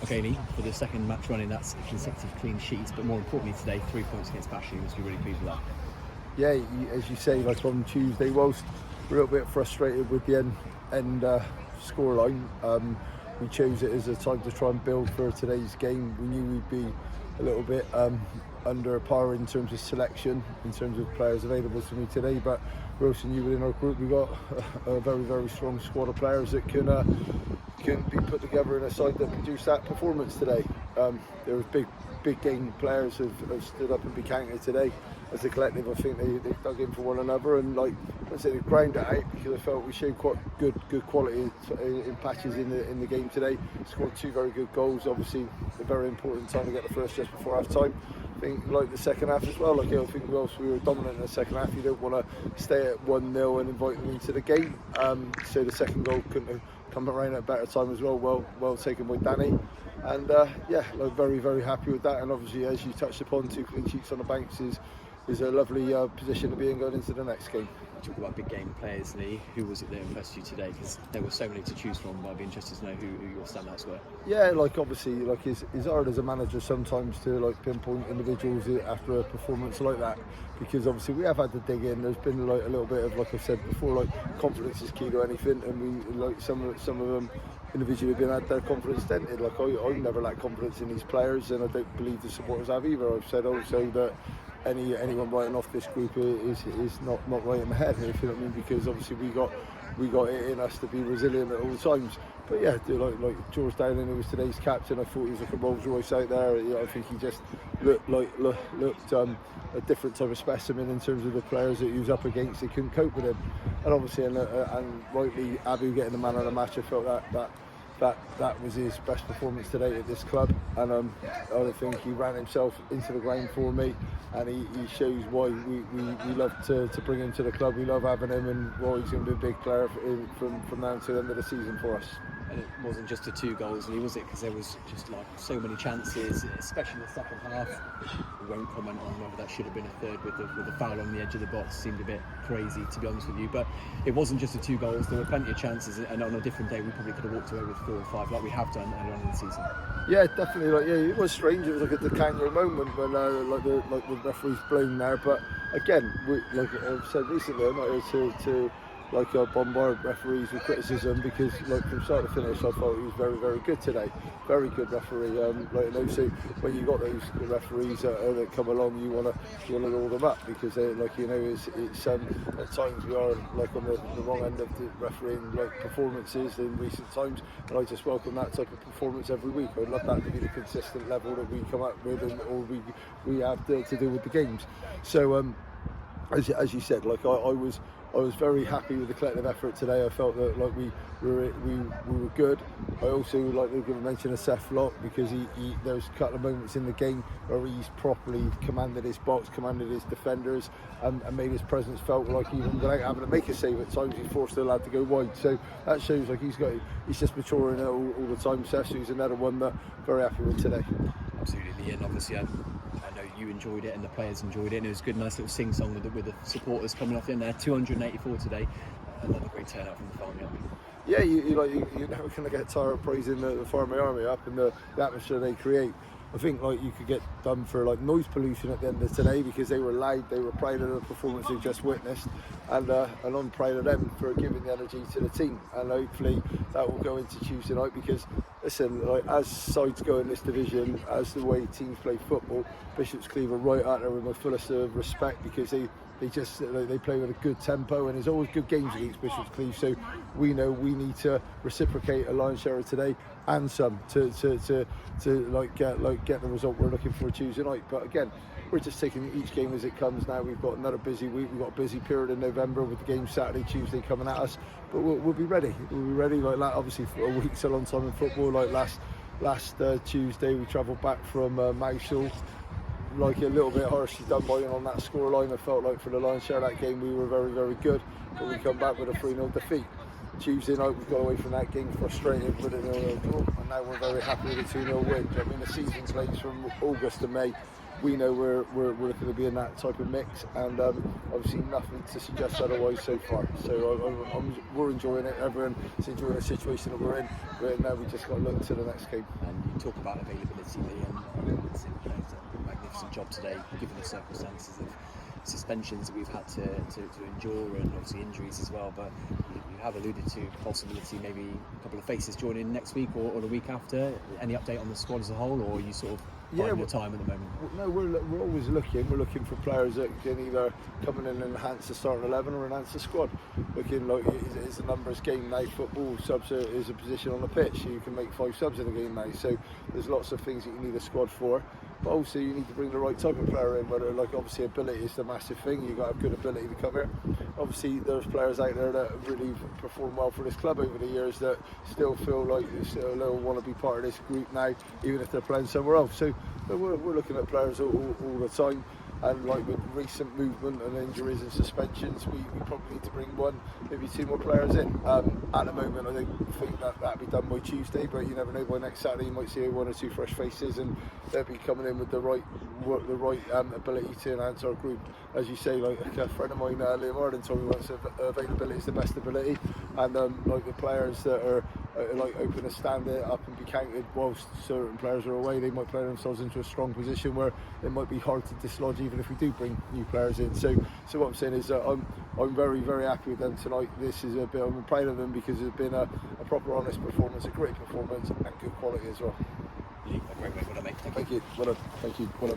Okay, Lee, for the second match running, that's consecutive clean sheets, but more importantly today, 3 points against Bashley. You must be really pleased with that. Yeah, as you say, like on Tuesday, whilst we're a little bit frustrated with the end scoreline, we chose it as a time to try and build for today's game. We knew we'd be a little bit under par in terms of selection, in terms of players available to me today, but we also knew within our group we got a very, very strong squad of players that can be put together in a side that produced that performance today. There was big game players have stood up and been counted today. As a collective, I think they've dug in for one another, and like I said, they ground it out because I felt we showed quite good quality in patches in the game today. Scored 2 very good goals. Obviously, a very important time to get the first just before half time. I think like the second half as well. Like I think whilst we were dominant in the second half, you don't want to stay at 1-0 and invite them into the game. So the second goal couldn't have come around at a better time as well. Well taken by Danny. And yeah, like very, very happy with that. And obviously, as you touched upon, 2 clean sheets on the banks is a lovely position to be in going into the next game. Talk about big game players, Lee. Who was it that impressed you today? Because there were so many to choose from, but I'd be interested to know who your standouts were. Yeah, like obviously, like it's hard as a manager sometimes to like pinpoint individuals after a performance like that, because obviously we have had to dig in. There's been like a little bit of, like I said before, like confidence is key to anything, and we like some of them individually have been had their confidence dented. Like I never lack confidence in these players, and I don't believe the supporters have either. I've said also that anyone writing off this group is not right in the head, if you know what I mean, because obviously we got it in us to be resilient at all times. But yeah, like George Dowling, who was today's captain, I thought he was like a Rolls Royce out there. You know, I think he just looked a different type of specimen in terms of the players that he was up against. They couldn't cope with him, and obviously and rightly Abu getting the man of the match. I felt that was his best performance today at this club, and I think he ran himself into the ground for me, and he shows why we love to bring him to the club. We love having him, and why he's going to be a big player from now until the end of the season for us. And it wasn't just the 2 goals, Lee, was it? Because there was just like so many chances, especially in the second half. We won't comment on whether that should have been a third with the foul on the edge of the box. Seemed a bit crazy, to be honest with you. But it wasn't just the 2 goals. There were plenty of chances, and on a different day we probably could have walked away with 4 or 5, like we have done earlier on in the season. Yeah, definitely. Like yeah, it was strange. It was like a decanter moment when like the referee's blown there. But again, like I've said recently, I'm not here to bombard referees with criticism, because like from start to finish I thought he was very, very good today. Very good referee. Like, you know, so when you got those referees that come along, you wanna roll them up, because they, like, you know, it's at times we are like on the wrong end of the refereeing like performances in recent times, and I just welcome that type of performance every week. I'd love that to be the consistent level that we come up with, and or we have to do with the games. So as you said, like I was very happy with the collective effort today. I felt that like we were good. I also like to give a mention of Seth Lott, because there was a couple of moments in the game where he's properly commanded his box, commanded his defenders, and made his presence felt. Like even without having to make a save at times, he forced the lad to go wide. So that shows like he's just maturing all the time. Seth, who's another one that I'm very happy with today. Absolutely, and obviously I know you enjoyed it and the players enjoyed it, and it was a good, nice little sing-song with the supporters coming off in there. 284 today, another great turnout from the Farmy Army. Yeah, you're never going to get tired of praising the Farmy Army up and the atmosphere they create. I think like you could get done for like noise pollution at the end of today, because they were loud, they were proud of the performance they just witnessed, and I'm proud of them for giving the energy to the team, and hopefully that will go into Tuesday night, because listen, like as sides go in this division, as the way teams play football, Bishop's Cleeve are right out there with my fullest of respect, because they play with a good tempo, and there's always good games against Bishop's Cleeve, so we know we need to reciprocate a lion's share of today and some to get the result we're looking for Tuesday night. But again, we're just taking each game as it comes now. We've got another busy week. We've got a busy period in November with the game Saturday, Tuesday coming at us, but we'll be ready. We'll be ready. Like that, obviously for a week's a long time in football. Like last Tuesday we travelled back from Mousehole, like a little bit harshly done by on that scoreline. I felt like for the lion's share of that game we were very, very good, but we come back with a 3-0 defeat. Tuesday night we got away from that game frustrated with a 0-0 draw, and now we're very happy with a 2-0 win. I mean, the season plays from August to May. we know we're going to be in that type of mix, and obviously nothing to suggest otherwise so far. So we're enjoying it. Everyone's enjoying the situation that we're in. But now we just got to look to the next game. And you talk about availability, Lee, and it's played a magnificent job today, given the circumstances of suspensions that we've had to endure, and obviously injuries as well. But you have alluded to possibility, maybe a couple of faces joining next week or the week after. Any update on the squad as a whole, or are you sort of biding your time at the moment? No, we're always looking. We're looking for players that can either come in and enhance the starting 11 or enhance the squad. Looking like it's a numbers game now. Football, subs is a position on the pitch. You can make 5 subs in a game now. So there's lots of things that you need a squad for. But also you need to bring the right type of player in. Whether, like, obviously ability is the massive thing. You've got to have good ability to come here. Obviously there's players out there that really performed well for this club over the years that still feel like they still want to be part of this group now, even if they're playing somewhere else. So we're looking at players all the time, and like with recent movement and injuries and suspensions, we probably need to bring 1, maybe 2 more players in. At the moment, I don't think that'll be done by Tuesday, but you never know. By next Saturday, you might see 1 or 2 fresh faces, and they'll be coming in with the right ability to enhance our group. As you say, like a friend of mine, Liam Arden, told me once, availability is the best ability, and like the players that are like open to stand it up and be counted whilst certain players are away, they might play themselves into a strong position where it might be hard to dislodge even if we do bring new players in. So what I'm saying is that I'm very, very happy with them tonight. This is a bit, I'm proud of them because it's been a proper honest performance, a great performance, and good quality as well. Lee, a great way. Well done, mate. Thank you. Well done. Thank you. Well done.